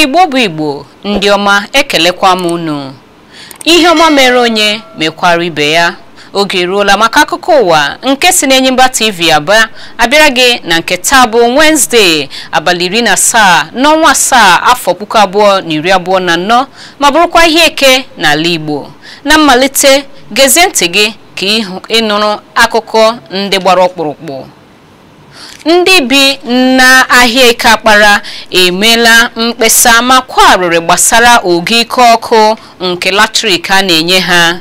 Igbo bụ Igbo ndị ọma ekelekwa m unu. Ihe ọma mere onye mekwara ibe ya. Oge ruola maka akụkọ ụwa nke si n'Enyimba TV abịara gị na nke taa bụ Wednesday abalị 17 n'ọnwa 7 afọ 2024 ma bụrụkwa ihe eke n'ala Igbo. Na mmalite gezie ntị gị ka ịnụrụ akụkọ ndị gbara ọkpụrụkpụ. Ndị bi na ahịa eke akpara emela mkpesa ma kwarịrị gbasara oge ike ọkụ nke latrik a na-enye ha.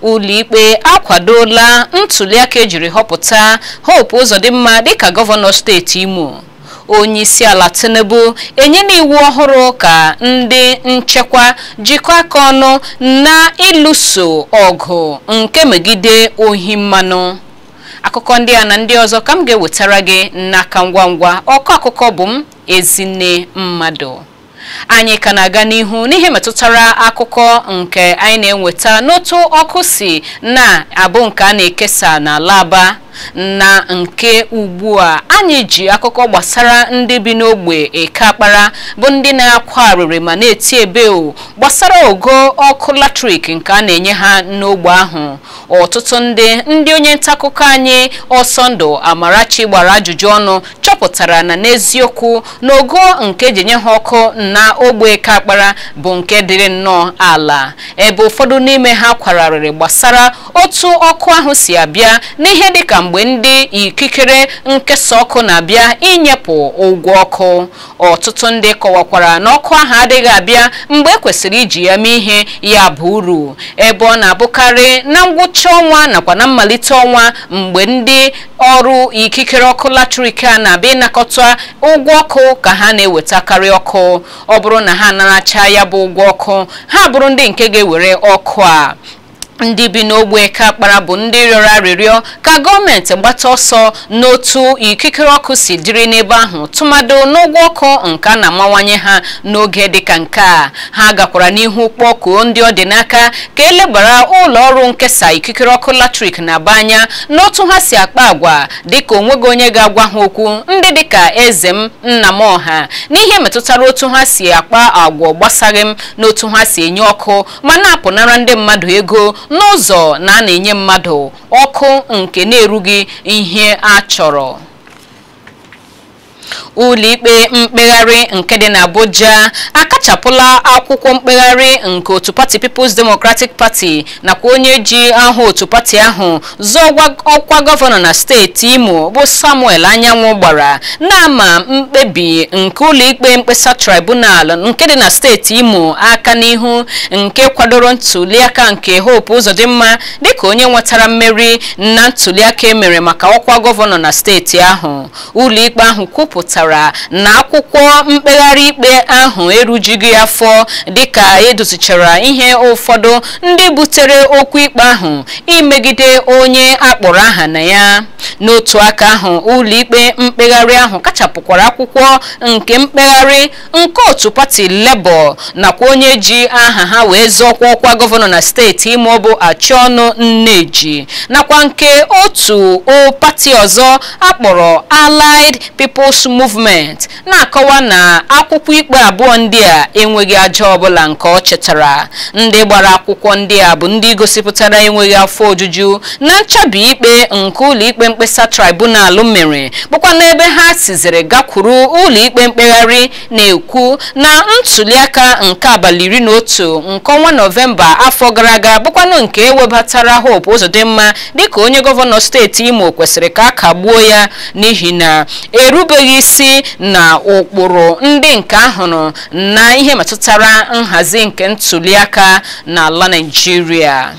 Ụlọikpe akwadola ntụliaka ejiri họpụta Hope Uzodimma dịka gọvanọ steeti Imo. Onyeisiala Tinubu enyela iwu ọhụrụ ka ndị nchekwa jikọọ aka ọnụ na ịlụso ọgụ nke megide ohi mmanụ. Akụkọ ndị a na ndị ọzọ ka m ga-ewetara gị n'aka ngwa ngwa. Ọkọ akụkọ bụ m Ezinne Mmadụ. Anyị ka na-aga n'ihu n'ihe metụtara akụkọ nke anyị na-enweta n'otu ọkụ si na-abụ nke a na-ekesa n'ala Aba. Na nke ugbu a anyị ji akụkọ gbasara ndị bi n'ogbe eke akpara bụ ndị na-akwa arịrị ma na-eti ebeo gbasara ogo ọkụ latrik nke a na-enye ha n'ogbe ahụ. Ọtụtụ ndị onye ntaakụkọ anyị Ọsọndụ Amarachi gbara ajụjụ ọnụ chọpụtara na n'eziokwu n'ogo nke ejenye ha ọkụ na ogbe eke akpara bụ nke dịrị nnọọ ala, ebe ụfọdụ n'ime ha kwararịrị gbasara otu ọkụ ahụ si abịa n'ihe dịka mgbe ndị ikikere nkesa ọkụ na-abịa inyepụ ụgwọ ọkụ. Ọtụtụ ndị kọwakwara na ọkụ ahụ adịghị abịa mgbe ekwesịrị iji ya mee ihe, ya bụ uru, ebe ọ na-abụkarị na ngwụcha ọnwa nakwa na mmalite ọnwa mgbe ndị ọrụ ikikere ọkụ latrik a na-abịa ịnakọta ụgwọ ọkụ ka ha na-ewetakarị ọkụ. Ọ bụrụ na ha naracha ya bụ ụgwọ ọkụ, ha bụrụ ndị nke ga-ewere ọkụ a. Ndị bi n'ogbe eke akpara bụ ndị rịọrọ arịrịọ ka gọọmenti gbata ọsọ n'otu ikikere ọkụ si dịrị n'ebe ahụ tụmadụ n'ụgwọ ọkụ nke a na-amawanye ha n'oge dịka nke a. Ha gakwara n'ihu kpọkuo ndị ọ dị n'aka ka elebara ụlọ ọrụ nkesa ikikere ọkụ latrik na-aba anya n'otu ha si akpa agwa dịka onweghị onye ga-agwa ha okwu, ndị dịka Ezem Nnamọha, n'ihe metụtara otu ha si akpa agwa gbasaghị m n'otu ha si enye ọkụ ma na-apụnara ndị mmadụ ego n'ụzọ na a na-enye mmadụ ọkụ nke na-erughị ihe a chọrọ. Ụlọikpe mkpegharị nke dị n'Abuja akachapụla akwụkwọ mkpegharị nke otu pati People's Democratic Party nakwa onye ji aha otu pati ahụ zọọ ọkwa gọvanọ na steeti Imo bụ Samuel Anyanwụ gbara na-ama mkpebi nke ụlọikpe mkpesa tribunal nke dị na steeti Imo aka n'ihu nke kwadoro ntụliaka nke Hope Uzodimma dịka onye nwetara mmeri na ntụliaka emere maka ọkwa gọvanọ na steeti ahụ. Ụlọikpe ahụ kwupụtara na akwụkwọ mkpegharị ikpe ahụ erujughị afọ dịka edozichara ihe ụfọdụ ndị butere okwu ikpe ahụ imegide onye akpọrọ aha na ya. N'otu aka ahụ, ụlọikpe mkpegharị ahụ kachapụkwara akwụkwọ nke mkpegharị nke otu pati Labour nakwa onye ji aha ha wee zọọkwa ọkwa gọvanọ na steeti Imo bụ Achiọnụ Nneji nakwa nke otu pati ọzọ akpọrọ Allied People's Movement, na-akọwa na akwụkwọ ikpe abụọ ndị a enweghị ajọ ọbụla nke ọ chetara. Ndị gbara akwụkwọ ndị a bụ ndị gosipụtara enweghị afọ ojuju na nchabi ikpe nke ụlọikpe mkpesa tribunal mere, bụkwa n'ebe ha sizere gakwuru ụlọikpe mkpegharị na-ekwu na ntụliaka nke abalị 11 nke ọnwa Nọvemba afọ gara aga bụkwanụ nke ewebatara Hope Uzodimma dịka onye gọvanọ steeti Imo kwesịrị ka a kagbuo ya n'ihi na erubeghị isi na ụkpụrụ ndị nke ahụrụ na ihe metụtara nhazi nke ntụliaka n'ala Naịjirịa.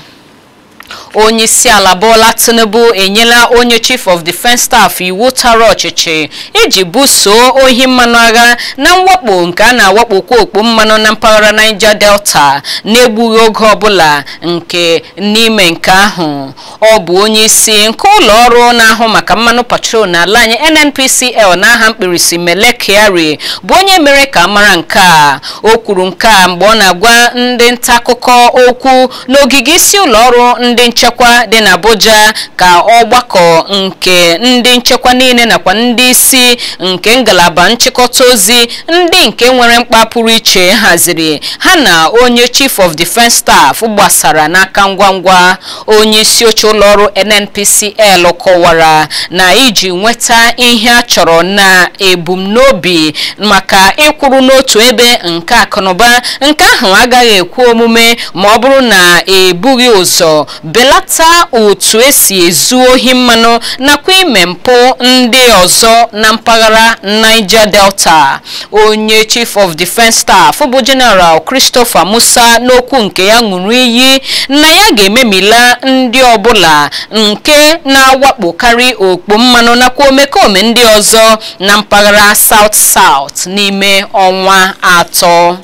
Onyeisiala Bola Tinubu enyela onye Chief of Defense Staff iwu tara ọchịchị iji buso ohi mmanụ agha na mwakpo nke a na-awakpokwa okpo mmanụ na mpaghara Niger Delta na-egbughị oge ọbụla nke n'ime nke ahụ. Ọ bụ onye isi nke ụlọ ọrụ na-ahụ maka mmanụ patrol n'ala anyị NNPCL n'aha mkpirisi Mele Kyari bụ onye mere ka mara nke a. O kwuru nke a mgbe ọ na-agwa ndị nta akụkọ okwu n'ogige isi ụlọ ọrụ ndị nche nchekwa dị n'Abuja ka ọgbakọ nke ndị nchekwa niile nakwa ndị isi nke ngalaba nchịkọta ozi ndị nke nwere mkpa pụrụ iche haziri ha na onye Chief of Defence Staff gbasara n'aka ngwa onye isi oche ụlọ ọrụ NNPCL kọwara na iji nweta ihe a chọrọ na ebumnobi maka ịkwụrụ n'otu ebe nke akụnụba nke ahụ agaghị ekwe omume ma ọ bụrụ na ebughị ụzọ belata otu esi ezu ohi mmanụ nakwa ime mpụ ndị ọzọ na mpaghara Niger Delta. Onye Chief of Defence Staff bụ General Christopher Musa n'okwu nke ya ṅụrụ iyi na ya ga-ememila ndị ọbụla nke na-awakpokarị okpo mmanụ nakwa omekome ndị ọzọ na mpaghara South n'ime ọnwa atọ.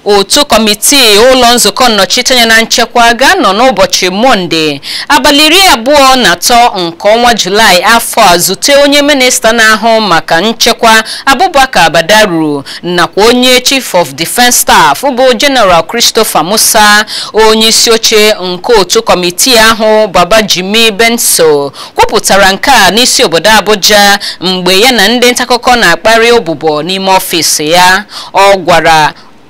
Otu kọmitii ụlọ nzukọ nnọchiteanya na nchekwa ga-anọ n'ụbọchị Mọnde abalị 23 nke ọnwa Julaị afọ a zute onye minista na-ahụ maka nchekwa Abubakar Badaru nakwa onye Chief of Defence Staff bụ General Christopher Musa. Onye isi oche nke otu kọmitii ahụ Babajimi Benso kwupụtara nke a n'isi obodo Abuja mgbe ya na ndị ntaakụkọ na-akparị ụbụbọ n'ime ọfịs ya.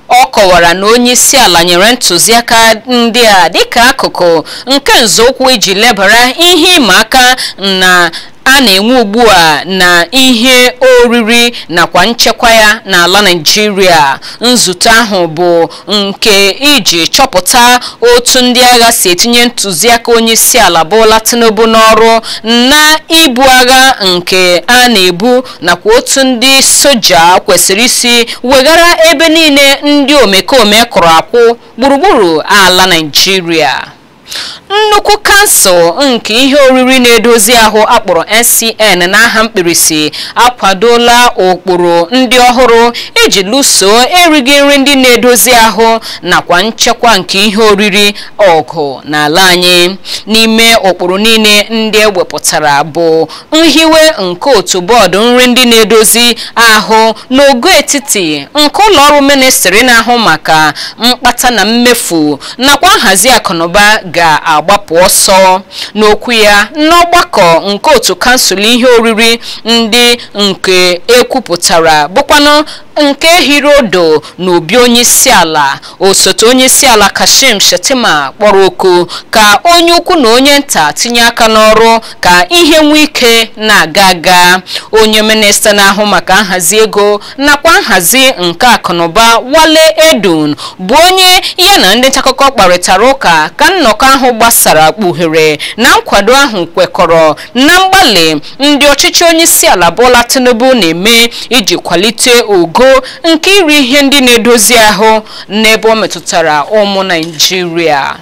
Ọ kọwara na onye isi ala nyere ntụziaka ndị a dịka akụkụ nke nzọụkwụ iji lebara ihe ịma aka na a na-enwe ugbu a na ihe oriri nakwa nchekwa ya n'ala Nigeria. Nzute ahụ bụ nke iji chọpụta otu ndị agha si etinye ntụziaka onye isi ala Bola Tinubu n'ọrụ na ibu agha nke a na-ebu nakwa otu ndị soja kwesịrị isi wegara ebe niile ndị omekome kụrụ akwụ gburugburu ala Nigeria. Nnukwu kansụl nke ihe oriri na-edozi ahụ akpọrọ NCN n'aha mkpirisi akwadola ụkpụrụ ndị ọhụrụ iji lụso erighị nri ndị na-edozi ahụ nakwa nchekwa nke ihe oriri ọgụ n'ala anyị. N'ime ụkpụrụ niile ndị ewepụtara bụ nhiwe nke otu bọọdụ nri ndị na-edozi ahụ n'ogo etiti nke ụlọ ọrụ ministri na-ahụ maka mkpata na mmefu nakwa nhazi akụnụba ga-agbapụ ọsọ. N'okwu ya n'ọgbakọ nke otu kansụl ihe oriri ndị nke ekwupụtara bụkwanụ nke Hirodo n'obi onye isi ala, osote onye isi ala Kashim Shettima kpọrọ oku ka onye ukwu na onye nta tinye aka n'ọrụ ka ihe nwee ike na-aga. Onye minista na-ahụ maka nhazi ego nakwa nhazi nke akụnụba Wale Edun bụ onye ya na ndị ntaakụkọ kparịtara ụka ka nnọkọ ahụ gbasara kpughere na nkwado ahụ kwekọrọ na mgbalị ndị ọchịchị onye isi ala Bola Tinubu na-eme iji kwalite ogo nke iri ihe ndị na-edozi ahụ n'ebe ọ metụtara ụmụ Naịjirịa.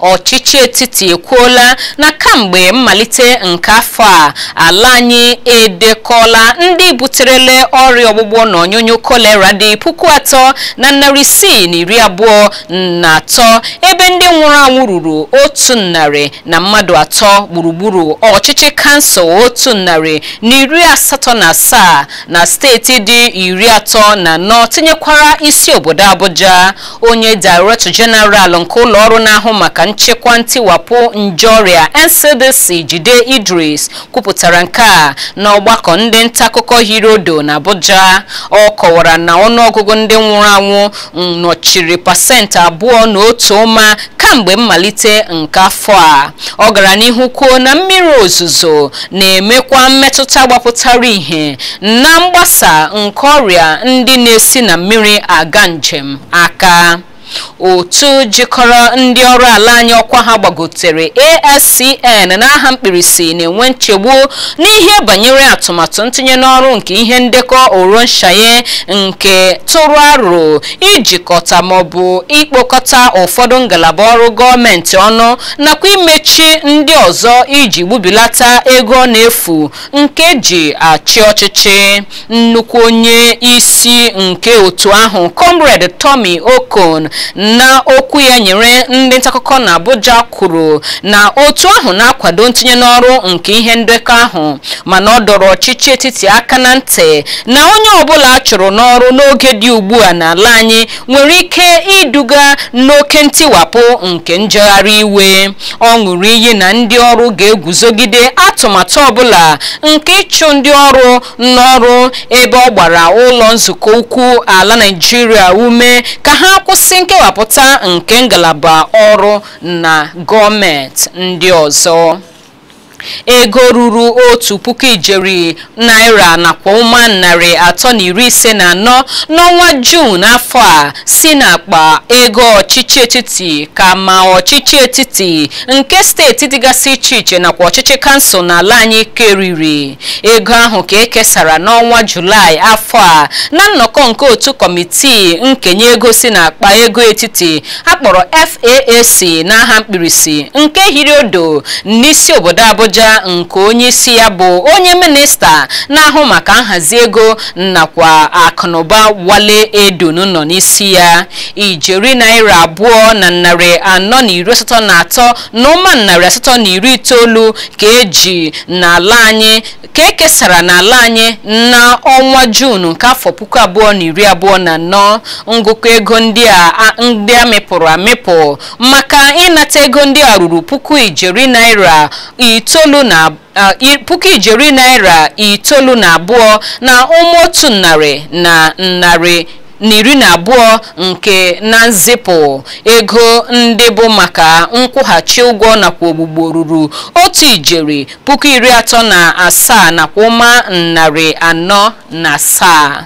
Ọchịchị etiti ekwuola na kamgbe mmalite nke afọ a ala anyị edekọla ndị buterele ọrịa ọgbụgbọ na ọnyụnyụ kolera dị 3,623 ebe ndị nwụrụ anwụ ruru 103 gburugburu ọchịchị kansụl 187 na steeti dị 34 tinyekwara isi obodo Abuja. Onye Director General nke ụlọ ọrụ na-ahụ maka nchekwa ntiwapụ nje ọrịa NCDC Jide Idris kwupụtara nke a n'ọgbakọ ndị ntaakụkọ Hirodo na Abuja. Ọ kọwara na ọnụọgụgụ ndị nwụrụ anwụ nọchiri 2.1% kamgbe mmalite nke afọ a. Ọ gara n'ihu kwuo na mmiri ozuzo na-emekwa mmetụta gbapụtara ihe na mgbasa nke ọrịa ndị na-esi na mmiri aga njem aka. Otu jikọrọ ndị ọrụ ala anyị ọkwa ha gbagotere ASCN n'aha mkpirisi na-enwe nchegbu n'ihe banyere atụmatụ ntinye n'ọrụ nke ihe ndekọ Oronshaye nke tụrụ aro ijikọta maọbụ ikpokọta ụfọdụ ngalaba ọrụ gọọmenti ọnụ nakwa imechi ndị ọzọ iji gbubilata ego na-efu nke ji achị ọchịchị. Nnukwu onye isi nke otu ahụ Comrade Tommy Okon na okwu ya nyere ndị ntakụkọ na Abuja kwuru na otu ahụ na-akwado ntinye n'ọrụ nke ihe ndekọ ahụ mana ọ dọrọ ọchịchị etiti aka na ntị na onye ọbụla chụrụ n'ọrụ n'oge dị ugbu a n'ala anyị nwere ike iduga n'oke ntiwapụ nke njegharị iwe. Ọ ṅụrụ iyi na ndị ọrụ ga-eguzogide atụmatụ ọbụla nke ịchụ ndị ọrụ n'ọrụ ebe ọ gbara ụlọ nzukọ ukwu ala Naịjirịa ume ka ha kwụsị nkewapụta nke ngalaba ọrụ na gọọmenti ndị ọzọ. Ego ruru 1,000 naira nakwa ụma 354 n'ọnwa Juun afọ a si n'akpa ego ọchịchị etiti ka ma ọchịchị etiti nke steeti dịgasị iche iche nakwa ọchịchị kansụl n'ala anyị keriri. Ego ahụ ka ekesara n'ọnwa Julaị afọ a na nnọkọ nke otu kọmitii nkenye ego si n'akpa ego etiti akpọrọ FAAC n'aha mkpirisi nke hiri odo n'isi obodo Abuja nke onye isi ya bụ onye minista na-ahụ maka nhazi ego nakwa akụnụba Wale Edun nọ n'isi ya. Ijeri naira 2,483 na ụma 890 ka eji n'ala anyị ka ekesara n'ala anyị na ọnwa Juun nke afọ 2024. Ngụkọ ego ndị a mịpụrụ amịpụ maka ịnata ego ndị a ruru 1,000 naira 9 na ụma 112 nke na nzipụ ego ndị bụ maka nkwụghachi ụgwọ nakwa ogbugbo ruru 1,037 nakwa ụma 407.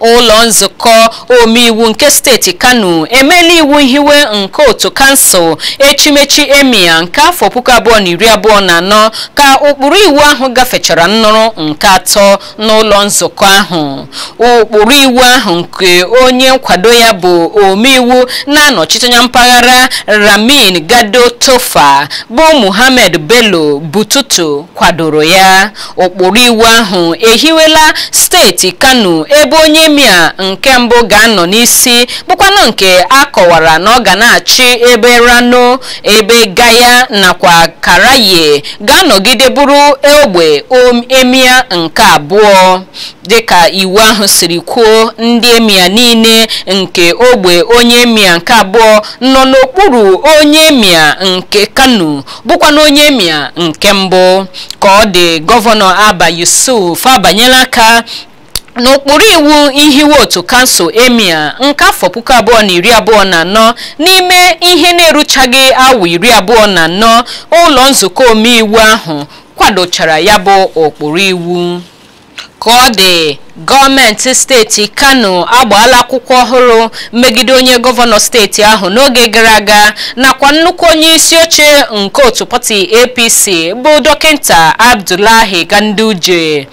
Ụlọ nzukọ omeiwu nke steeti Kano emela iwu hiwe nke otu kansụl echimechi emia nke afọ 2024 ka ụkpụrụ iwu ahụ gafechara nnụrụ nke 3 n'ụlọ nzukọ ahụ. Ụkpụrụ iwu ahụ nke onye nkwado ya bụ omeiwu na-anọchite anya mpaghara Ramin Gado Tofa bụ Muhammad Bello Bututu kwadoro ya. Ụkpụrụ iwu ahụ ehiwela steeti Kano ebe onye emia nke mbụ ga-anọ n'isi bụkwanụ nke akọwara na ọ ga na-achị ebe Rano, ebe Gaya nakwa Karaye ga-anọgide bụrụ ogbe emia nke abụọ. Dịka iwu ahụ siri kwuo, ndị emia niile nke ogbe onye emia nke abụọ nọ n'okpuru onye emia nke Kano bụkwanụ onye emia nke mbụ. Ka ọ dị, gọvanọ Abba Yusuf abanyela aka n'ụkpụrụ iwu ihiwe otu kansụl emia nke afọ 2024 n'ime ihe na-eruchaghị awa 24 ụlọ nzukọ omeiwu ahụ kwadochara ya bụ ụkpụrụ iwu. Ka ọ dị, gọọmenti steeti Kano agbaala akwụkwọ ọhụrụ megide onye gọvanọ steeti ahụ n'oge gara aga nakwa nnukwu onye isi oche nke otu pati APC bụ Dọkịta Abdullahi Ganduje.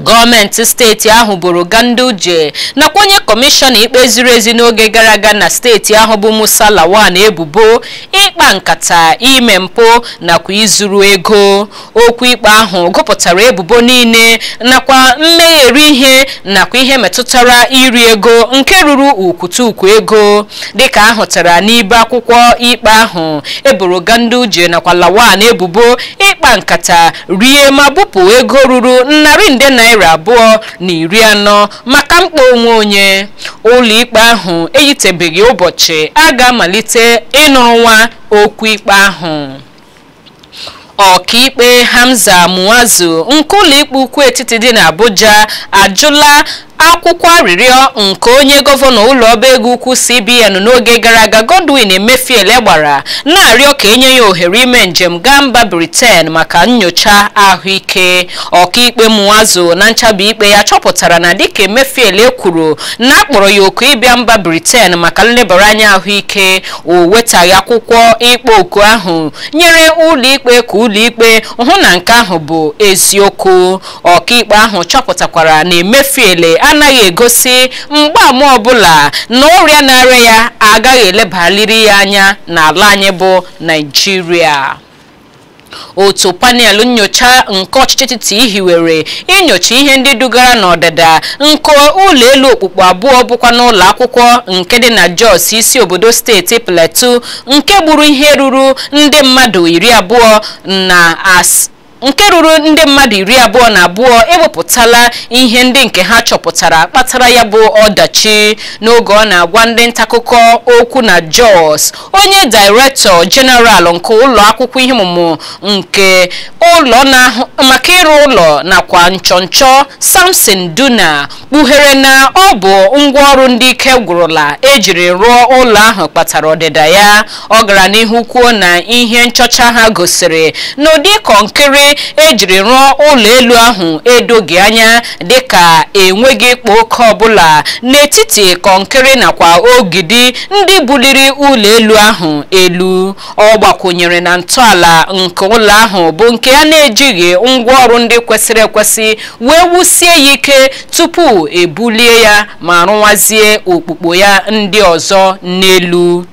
Gọọmenti steeti ahụ boro Ganduje nakwa onye kọmishọna ikpe ziri ezi n'oge gara aga na steeti ahụ bụ Musa Lawan ebubo ịkpa nkata, ime mpụ nakwa izuru ego. Okwu ikpe ahụ gụpụtara ebubo niile nakwa mmegheri ihe nakwa ihe metụtara iri ego nke ruru ukwutukwu ego. Dịka ahụtara n'ibe akwụkwọ ikpe ahụ, eboro Ganduje nakwa Lawan ebubo ịkpa nkata, rie ma bupụ ego ruru naira 240 maka mkpa onwe onye. Ụlọ ikpe ahụ eyitebeghị ụbọchị a ga-amalite ịnụrụ nwa okwu ikpe ahụ. Ọkaikpe Hamza Muazu nke ụlọ ikpe ukwu etiti dị n'Abuja ajụla akwụkwọ arịrịọ nke onye gọvanọ ụlọ ọba ego ukwu CBN n'oge gara aga Godwin Emefiele gbara na-arịọ ka enye ya ohere ime njem gaa mba Britain maka nyocha ahụike. Ọkaikpe Muazu na nchabi ikpe ya chọpụtara na dịka Emefiele kwuru na akpọrọ ya oku ịbịa mba Britain maka nlebara anya ahụike, o wetaghị akwụkwọ ikpe oku ahụ nyere ụlọ ikpe ka ụlọ ikpe hụ na nke ahụ bụ eziokwu. Ọkaikpe ahụ chọpụtakwara na Emefiele anaghị egosi mgbaàmà ọbụla na ọrịa na-arịa ya agaghị elebaliri ya anya n'ala anyị bụ Naịjirịa. otu panel nyocha nke ọchịchị etiti hiwere inyocha ihe ndị dugara n'ọdịda nke ụlọ elu okpukpu abụọ bụkwa n'ụlọ akwụkwọ nke dị na Jos isi obodo steeti Plateau nke gburu ihe ruru ndị mmadụ 20 ewepụtala ihe ndị nke ha chọpụtara kpatara ya bụ ọdachi. N'oge ọ na-agwa ndị ntakụkọ okwu na Jos, onye Director General nke ụlọ akwụkwọ ihe ọmụmụ nke ụlọ maka ịrụ ụlọ nakwa nchọnchọ Samson Duna kpughere na ọ bụ ngwaọrụ ndị ike gwụrụla ejiri rụọ ụlọ ahụ kpatara ọdịda ya. Ọ gara n'ihu kwuo na ihe nchọcha ha gosiri n'ụdị kọnkịrị ejiri rụọ ụlọ elu ahụ edoghị anya dịka enweghị ịkpa oke ọbụla n'etiti kọnkịrị nakwa ogidi ndị buliri ụlọ elu ahụ elu. Ọ gbakwunyere na ntọala nke ụlọ ahụ bụ nke ya na-ejighị ngwaọrụ ndị kwesịrị ekwesị wee wusie ya ike tupu ebulie ya ma rụwazie okpukpo ya ndị ọzọ n'elu.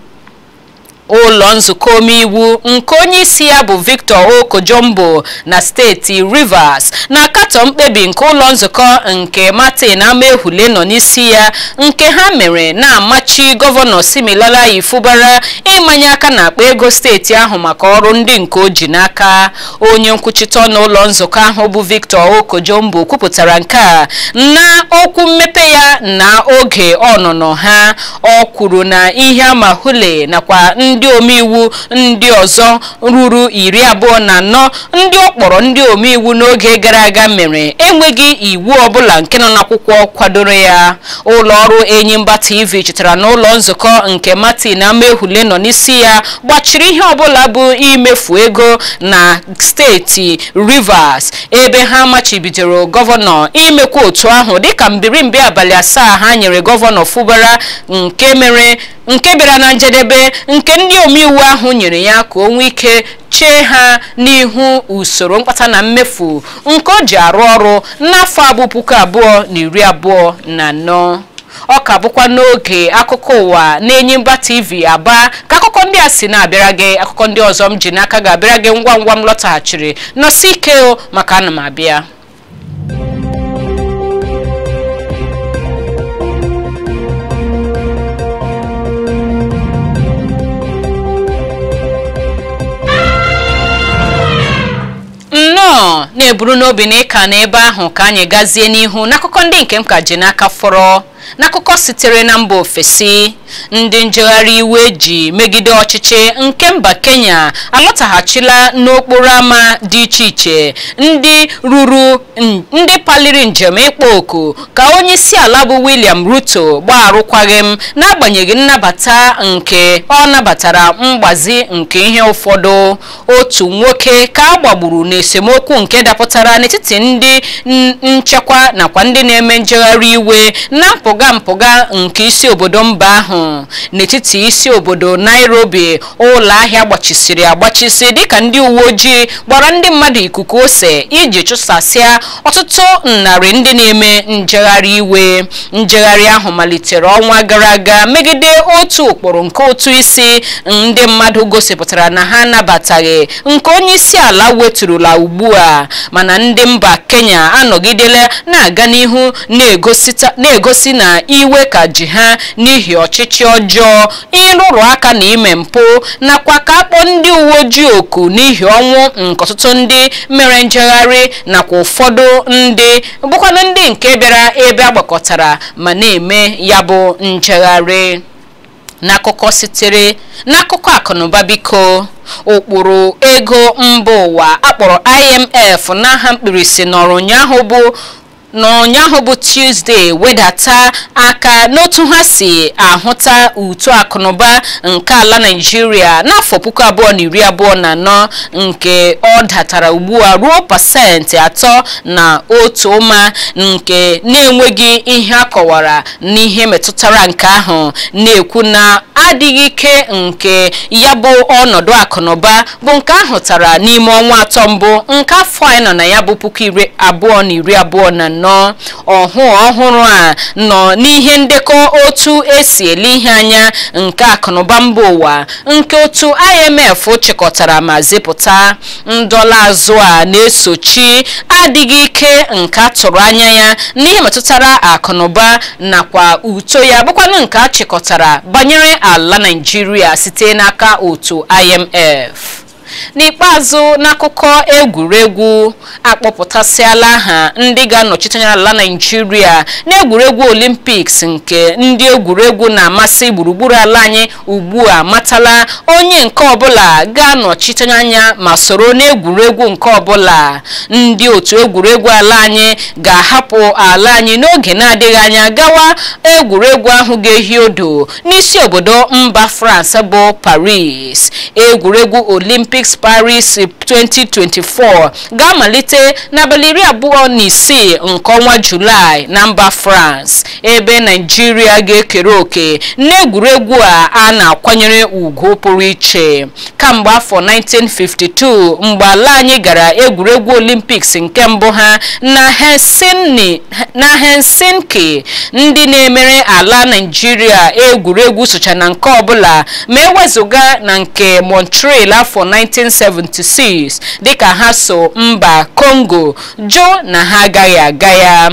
Ụlọ nzukọ omeiwu nke onye isi ya bụ Victor Okojombo na steeti Rivers na-akatọ mkpebi nke ụlọ nzukọ nke Martin Amaehule nọ n'isi ya nke ha mere na-amachi gọvanọ Similala Ifubara ịmanye aka n'akpa ego steeti ahụ maka ọrụ ndị nke o ji n'aka. Onye nkwuchite ọnụ ụlọ nzukọ ahụ bụ Victor Okojombo kwupụtara nke a na okwu mmepe ya na oge ọnụnọ ha. Ọ kwuru na ihe Amaehule nakwa ndị omeiwu ndị ọzọ ruru 24 ndị ọ kpọrọ ndị omeiwu n'oge gara aga mere enweghị iwu ọbụla nke nọ n'akwụkwọ kwadoro ya. Ụlọ ọrụ Enyimba TV chetara na ụlọ nzukọ nke Martin Amaehule nọ n'isi ya gbachiri ihe ọbụla bụ imefu ego na steeti Rivers ebe ha machibidoro gọvanọ imekwa otu ahụ dịka mbirimbi abalị 7 ha nyere gọvanọ Fubara nke bịara na njedebe nke ndị omeiwu ahụ nyere ya ka o nwee ike chee ha n'ihu usoro mkpata na mmefu nke o ji arụ ọrụ n'afọ 2024. Ọ ka bụkwa n'oge akụkọ ụwa na Enyimba TV Aba ka akụkọ ndị a si na-abịara gị. Akụkọ ndị ọzọ m ji n'aka ga-abịara gị ngwa ngwa m lọtaghachiri. Nọsi ike maka ana m abịa. Na-eburu n'obi na ịka n'ebe ahụ ka anyị gazie n'ihu n'akụkọ ndị nke m ka ji n'aka fọrọ. N'akụkọ sitere na mba ofesi, ndị njegharị iwe ji megide ọchịchị nke mba Kenya alọtaghachila n'okporo ama dị iche iche ndị paliri njem ịkpọ oku ka onye isi ala bụ William Ruto gbaa arụkwaghịm n'agbanyeghị nnabata nke ọ nabatara mgbazi nke ihe ụfọdụ. Otu nwoke ka a gbagburu n'esemokwu nke dapụtara n'etiti ndị nchekwa nakwa ndị na-eme njegharị iwe na mpụga nke isi obodo mba ahụ. N'etiti isi obodo Nairobi, ụlọ ahịa gbachisi dịka ndị uwe ojii gbara ndị mmadụ ikuku ose iji chụsasịa ọtụtụ narị ndị na-eme njegharị iwe. Njegharị ahụ malitere ọnwa gara aga megide otu ụkpụrụ nke otu isi ndị mmadụ gosipụtara na ha anabataghị nke onye isi ala weturula ugbu a, mana ndị mba Kenya anọgidela na-aga n'ihu na-egosi na iwe ka ji ha n'ihi ọchịchị ọjọọ, ịrụrụ aka na ime mpụ nakwa ka akpọ ndị uwe ojii oku n'ihi ọnwụ nke ọtụtụ ndị mere njegharị nakwa ụfọdụ ndị bụkwanụ ndị nke bịara ebe agbakọtara ma na-eme ya bụ njegharị. N'akụkọ sitere n'akụkọ akụnụba biko, ụkpụrụ ego mba ụwa akpọrọ IMF n'aha mkpirisi nọrọ ụnyaahụ bụ Tuesday wedata aka n'otu ha si ahụta uto akụnụba nke ala Nigeria n'afọ 2024 nke ọ datara ugbu a ruo 3.1% nke na-enweghị ihe akọwara n'ihe metụtara nke ahụ, na-ekwu na a adịghị ike nke ya bụ ọnọdụ akụnụba bụ nke ahụtara n'ime ọnwa atọ mbụ nke afọ anyị nọ na ya bụ 2024 ọhụrụ a nọ n'ihe ndekọ otu esi ele ihe anya nke akụnụba mba ụwa nke otu IMF chịkọtara ma zipụta. Ndọla azụ a na-esochi adịghị ike nke atụrụ anya ya n'ihe metụtara akụnụba nakwa uto ya bụkwanụ nke a chịkọtara banyere ala Naịjirịa site n'aka otu IMF. N'ikpeazụ n'akụkọ egwuregwu akpọpụtasịala aha ndị ga-anọchite anya ala Naịjirịa n'egwuregwu Olympics nke ndị egwuregwu na-amasị gburugburu ala anyị ugbu a matala onye nke ọbụla ga-anọchite anya ma soro n'egwuregwu nke ọbụla. Ndị otu egwuregwu ala anyị ga-ahapụ ala anyị n'oge na-adịghị anya gawa egwuregwu ahụ ga-ehi odo n'isi obodo mba France bụ Paris. Egwuregwu Olympics Paris 2024 ga-amalite n'abalị 26 nke ọnwa Julaị na mba France, ebe Naịjirịa ga-ekere oke n'egwuregwu a na-akwanyere ugwu pụrụ iche. Kamgbe afọ 1952 mgbe ala anyị gara egwuregwu Olympics nke mbụ ha na Helsinki, ndị na-emere ala Naịjirịa egwuregwu socha na nke ọbụla ma ewezuga na nke Montreal afọ 1976 dịka ha so mba Congo jụ na ha agaghị aga ya.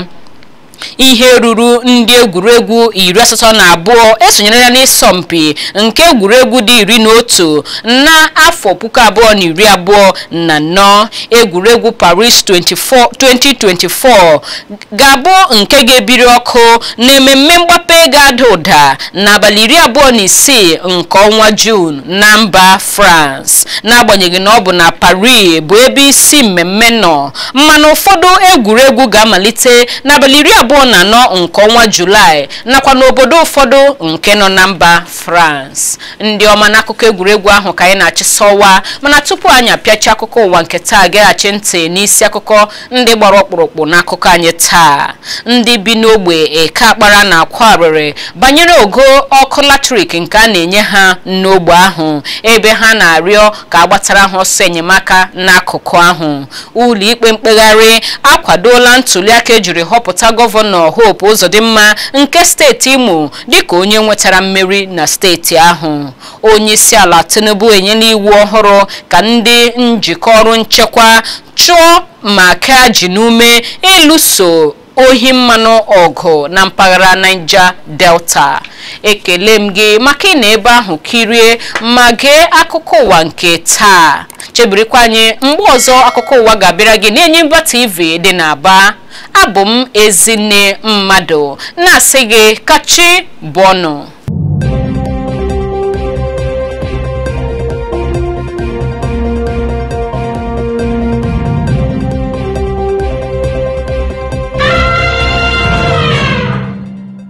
Ihe ruru ndị egwuregwu 82 esonyere n'isọmpi nke egwuregwu dị 11 na afọ 2024. Egwuregwu Paris 2024 ga-abụ nke ga-ebiri ọkụ n'ememme mgbape ga-ada ụda n'abalị 26 nke ọnwa June na mba France. N'agbanyeghị na ọ bụ na Paris bụ ebe isi mmemme nọ, mana ụfọdụ egwuregwu ga-amalite n'abalị 24 nke ọnwa Julaị nakwa n'obodo ụfọdụ nke nọ na mba France. Ndị ọma n'akụkọ egwuregwu ahụ ka anyị na-achịsọwa, mana tupu anyị apịachi akụkọ ụwa nke taa, geghachi ntị n'isi akụkọ ndị gbara ọkpụrụkpụ n'akụkọ anyị taa. Ndị bi n'ogbe eke akpara na akwarịrị banyere ogo ọkụ latrik nke a na-enye ha n'ogbe ahụ, ebe ha na-arịọ ka agbatara ha ọsọ enyemaka n'akụkụ ahụ. Ụlọ ikpe mkpegharị akwadola ntụliaka ejiri họpụta gọvanọ Hope Uzodimma nke steeti Imo dịka onye nwetara mmeri na steeti ahụ. Onye isi ala Tinubu enyela iwu ọhụrụ ka ndị njikọ ọrụ nchekwa chụọ ma kaa ji n'ume ịlụso ohi mmanụ ọgụ na mpaghara Niger Delta. Ekele m gị maka ị na ebe ahụ kirie ma gee akụkọ ụwa nke taa. Chebirikwa anyị mgbe ọzọ akụkọ ụwa ga-abịara gị n'Enyimba TV dị n'Aba. Abụ m Ezinne Mmadụ na-asị gị kachi bọnụ.